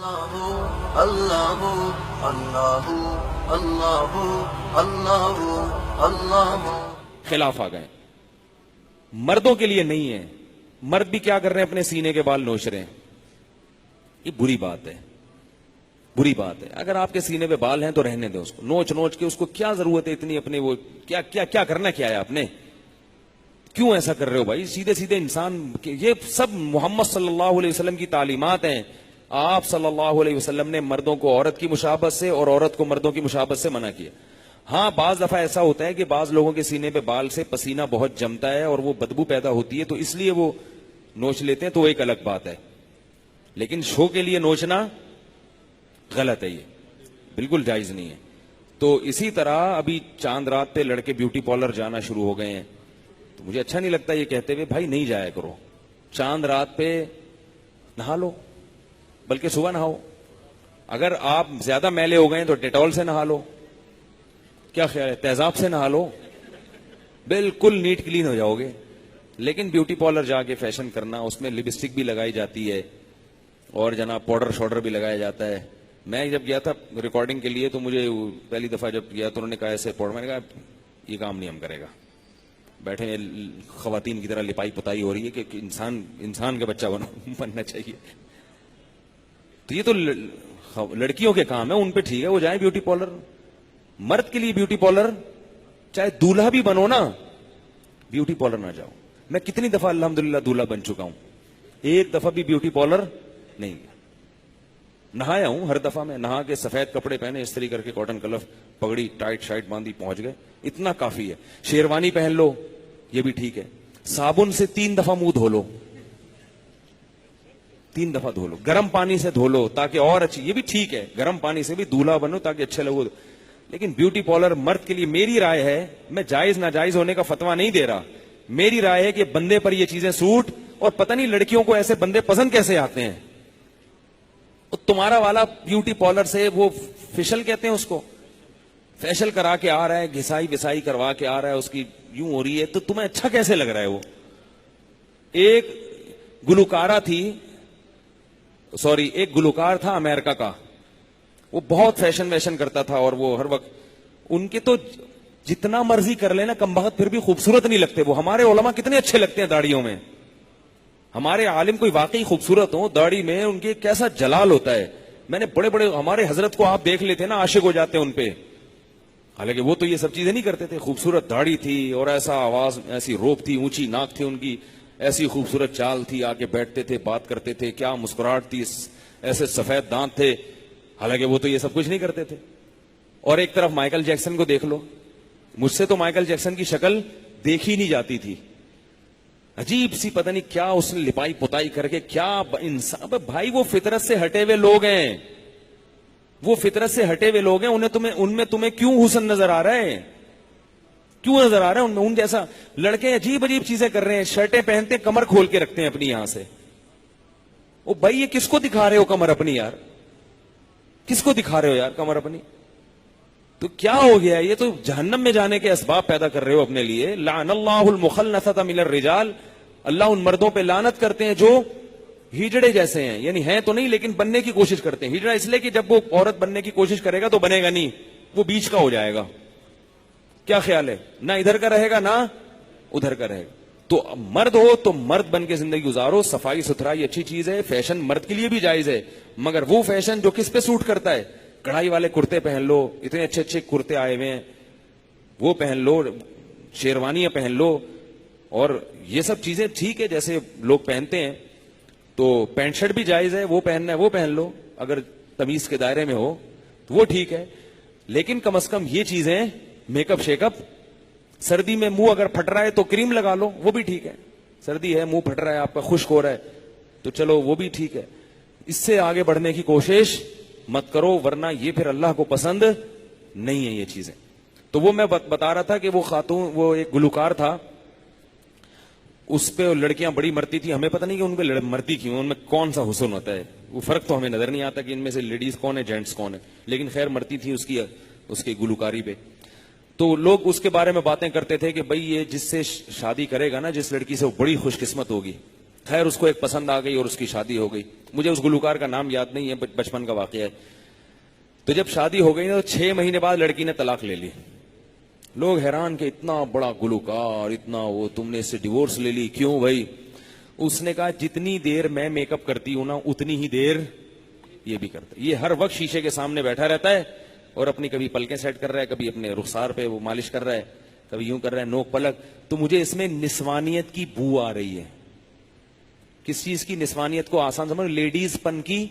اللہ اللہ اللہ اللہ اللہ خلاف آ گئے. مردوں کے لیے نہیں ہے. مرد بھی کیا کر رہے ہیں؟ اپنے سینے کے بال نوچ رہے ہیں. یہ بری بات ہے, بری بات ہے. اگر آپ کے سینے پہ بال ہیں تو رہنے دیں اس کو, نوچ نوچ کے. اس کو کیا ضرورت ہے اتنی اپنے وہ کیا کیا کیا کرنا کیا ہے آپ نے؟ کیوں ایسا کر رہے ہو بھائی؟ سیدھے سیدھے انسان. یہ سب محمد صلی اللہ علیہ وسلم کی تعلیمات ہیں. آپ صلی اللہ علیہ وسلم نے مردوں کو عورت کی مشابہت سے اور عورت کو مردوں کی مشابہت سے منع کیا. ہاں بعض دفعہ ایسا ہوتا ہے کہ بعض لوگوں کے سینے پہ بال سے پسینہ بہت جمتا ہے اور وہ بدبو پیدا ہوتی ہے, تو اس لیے وہ نوچ لیتے ہیں, تو وہ ایک الگ بات ہے. لیکن شو کے لیے نوچنا غلط ہے, یہ بالکل جائز نہیں ہے. تو اسی طرح ابھی چاند رات پہ لڑکے بیوٹی پارلر جانا شروع ہو گئے ہیں. تو مجھے اچھا نہیں لگتا یہ کہتے ہوئے بھائی نہیں جایا کرو. چاند رات پہ نہا لو, بلکہ صبح نہاؤ. اگر آپ زیادہ میلے ہو گئے ہیں تو ڈیٹول سے نہا لو. کیا خیال ہے؟ تیزاب سے نہا لو, بالکل نیٹ کلین ہو جاؤ گے. لیکن بیوٹی پارلر جا کے فیشن کرنا, اس میں لپسٹک بھی لگائی جاتی ہے اور جناب پاؤڈر شوڈر بھی لگایا جاتا ہے. میں جب گیا تھا ریکارڈنگ کے لیے تو مجھے پہلی دفعہ جب گیا تو انہوں نے کہا ایسے پاؤڈر, میں نے کہا یہ کام نہیں ہم کرے گا. بیٹھے خواتین کی طرح لپائی پتائی ہو رہی ہے کہ انسان کا بچہ بننا چاہیے. تو یہ تو لڑکیوں کے کام ہے, ان پہ ٹھیک ہے وہ جائیں بیوٹی پارلر. مرد کے لیے بیوٹی پارلر, چاہے دولہا بھی بنو نا, بیوٹی پارلر نہ جاؤ. میں کتنی دفعہ الحمدللہ دولہا بن چکا ہوں, ایک دفعہ بھی بیوٹی پارلر نہیں گیا. نہایا ہوں ہر دفعہ میں, نہا کے سفید کپڑے پہنے استری کر کے کاٹن کلف پگڑی ٹائٹ شائٹ باندھی پہنچ گئے, اتنا کافی ہے. شیروانی پہن لو یہ بھی ٹھیک ہے. صابن سے 3 دفعہ منہ دھو لو, 3 دفعہ دھو لو, گرم پانی سے دھو لو تاکہ اور اچھی, یہ بھی ٹھیک ہے. گرم پانی سے بھی دولہا بنو تاکہ اچھے لگو. لیکن بیوٹی پارلر مرد کے لیے, میری رائے ہے, میں جائز ناجائز ہونے کا فتویٰ نہیں دے رہا, میری رائے ہے کہ بندے پر یہ چیزیں سوٹ, اور پتہ نہیں لڑکیوں کو ایسے بندے پسند کیسے آتے ہیں. تمہارا والا بیوٹی پارلر سے وہ فیشل کہتے ہیں اس کو, فیشل کرا کے آ رہا ہے, گھسائی وسائی کروا کے آ رہا ہے, اس کی یوں ہو رہی ہے, تو تمہیں اچھا کیسے لگ رہا ہے؟ وہ ایک گلوکارہ تھی, سوری ایک گلوکار تھا امریکہ کا, وہ بہت فیشن ویشن کرتا تھا اور وہ ہر وقت, ان کے تو جتنا مرضی کر لینا کم بخت پھر بھی خوبصورت نہیں لگتے وہ. ہمارے علماء کتنے اچھے لگتے ہیں داڑھیوں میں, ہمارے عالم کوئی واقعی خوبصورت ہو داڑھی میں, ان کے کیسا جلال ہوتا ہے. میں نے بڑے بڑے ہمارے حضرت کو آپ دیکھ لیتے نا, عاشق ہو جاتے ہیں ان پہ. حالانکہ وہ تو یہ سب چیزیں نہیں کرتے تھے. خوبصورت داڑھی تھی اور ایسا آواز, ایسی روپ تھی, اونچی ناک تھی ان کی, ایسی خوبصورت چال تھی, آگے بیٹھتے تھے بات کرتے تھے, کیا مسکراہٹ تھی, ایسے سفید دانت تھے. حالانکہ وہ تو یہ سب کچھ نہیں کرتے تھے. اور ایک طرف مائیکل جیکسن کو دیکھ لو, مجھ سے تو مائیکل جیکسن کی شکل دیکھی نہیں جاتی تھی. عجیب سی پتہ نہیں کیا اس نے لپائی پتائی کر کے, کیا انسان بھائی. وہ فطرت سے ہٹے ہوئے لوگ ہیں, وہ فطرت سے ہٹے ہوئے لوگ ہیں. ان میں تمہیں کیوں حسن نظر آ رہا ہے؟ کیوں نظر آ رہا ہے ان میں؟ ان جیسا لڑکے عجیب عجیب چیزیں کر رہے ہیں, شرٹیں پہنتے ہیں کمر کھول کے رکھتے ہیں اپنی یہاں سے. وہ بھائی یہ کس کو دکھا رہے ہو کمر اپنی یار؟ کس کو دکھا رہے ہو یار کمر اپنی؟ تو کیا ہو گیا؟ یہ تو جہنم میں جانے کے اسباب پیدا کر رہے ہو اپنے لیے. لعن اللہ المخنثۃ من الرجال, اللہ ان مردوں پہ لعنت کرتے ہیں جو ہجڑے جیسے ہیں, یعنی ہیں تو نہیں لیکن بننے کی کوشش کرتے ہیں. ہجڑا اس لیے کہ جب وہ عورت بننے کی کوشش کرے گا تو بنے گا نہیں, وہ بیچ کا ہو جائے گا. کیا خیال ہے؟ نہ ادھر کا رہے گا نہ ادھر کا رہے گا. تو مرد ہو تو مرد بن کے زندگی گزارو. صفائی ستھرائی اچھی چیز ہے, فیشن مرد کے لیے بھی جائز ہے, مگر وہ فیشن جو کس پہ سوٹ کرتا ہے. کڑھائی والے کرتے پہن لو, اتنے اچھے اچھے کرتے آئے ہوئے ہیں, وہ پہن لو, شیروانیاں پہن لو, اور یہ سب چیزیں ٹھیک ہے جیسے لوگ پہنتے ہیں. تو پینٹ شرٹ بھی جائز ہے, وہ پہننا ہے وہ پہن لو, اگر تمیز کے دائرے میں ہو تو وہ ٹھیک ہے. لیکن کم از کم یہ چیزیں, میک اپ شیک اپ, سردی میں منہ اگر پھٹ رہا ہے تو کریم لگا لو, وہ بھی ٹھیک ہے. سردی ہے, منہ پھٹ رہا ہے آپ کا, خشک ہو رہا ہے, تو چلو وہ بھی ٹھیک ہے. اس سے آگے بڑھنے کی کوشش مت کرو, ورنہ یہ پھر اللہ کو پسند نہیں ہے یہ چیزیں. تو وہ میں بتا رہا تھا کہ وہ خاتون, وہ ایک گلوکار تھا, اس پہ لڑکیاں بڑی مرتی تھی. ہمیں پتہ نہیں کہ ان پہ مرتی کیوں, ان میں کون سا حسن ہوتا ہے, وہ فرق تو ہمیں نظر نہیں آتا کہ ان میں سے لیڈیز کون ہے جینٹس کون ہے, لیکن خیر مرتی تھی اس کی گلوکاری پہ. تو لوگ اس کے بارے میں باتیں کرتے تھے کہ بھئی یہ جس سے شادی کرے گا نا, جس لڑکی سے, وہ بڑی خوش قسمت ہوگی. خیر اس کو ایک پسند آ گئی اور اس کی شادی ہو گئی. مجھے اس گلوکار کا نام یاد نہیں ہے, بچپن کا واقعہ ہے. تو جب شادی ہو گئی نا تو 6 مہینے بعد لڑکی نے طلاق لے لی. لوگ حیران کہ اتنا بڑا گلوکار, اتنا وہ, تم نے اس سے ڈیورس لے لی, کیوں بھائی؟ اس نے کہا جتنی دیر میں میک اپ کرتی ہوں نا اتنی ہی دیر یہ بھی کرتا ہے. یہ ہر وقت شیشے کے سامنے بیٹھا رہتا ہے اور اپنی کبھی پلکیں سیٹ کر رہا ہے, کبھی اپنے رخسار پہ وہ مالش کر رہا ہے, کبھی یوں کر رہا ہے نوک پلک. تو مجھے اس میں نسوانیت کی بو آ رہی ہے. کس چیز کی نسوانیت کو آسان سمجھ, لیڈیز پن کی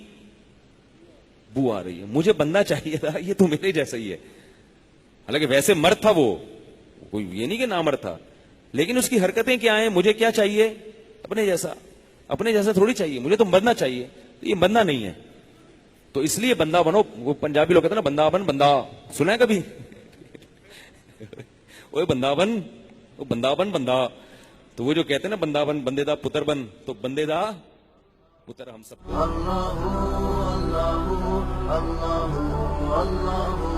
بو آ رہی ہے. مجھے بندہ چاہیے تھا, یہ تو میرے جیسا ہی ہے. حالانکہ ویسے مرد تھا وہ, کوئی یہ نہیں کہ نامرد تھا, لیکن اس کی حرکتیں کیا ہیں, مجھے کیا چاہیے, اپنے جیسا. اپنے جیسا تھوڑی چاہیے, مجھے تو بندہ چاہیے. یہ بندہ نہیں ہے, تو اس لیے بندہ بنو. وہ پنجابی لوگ کہتے ہیں نا بندہ بن, بندہ سنا ہے کبھی؟ وہ بندہ بن, وہ بندہ بن, بندہ. تو وہ جو کہتے ہیں نا بندہ بن, بندے دا پتر بن, تو بندے دا پتر ہم سب کو. اللہ اللہ اللہ اللہ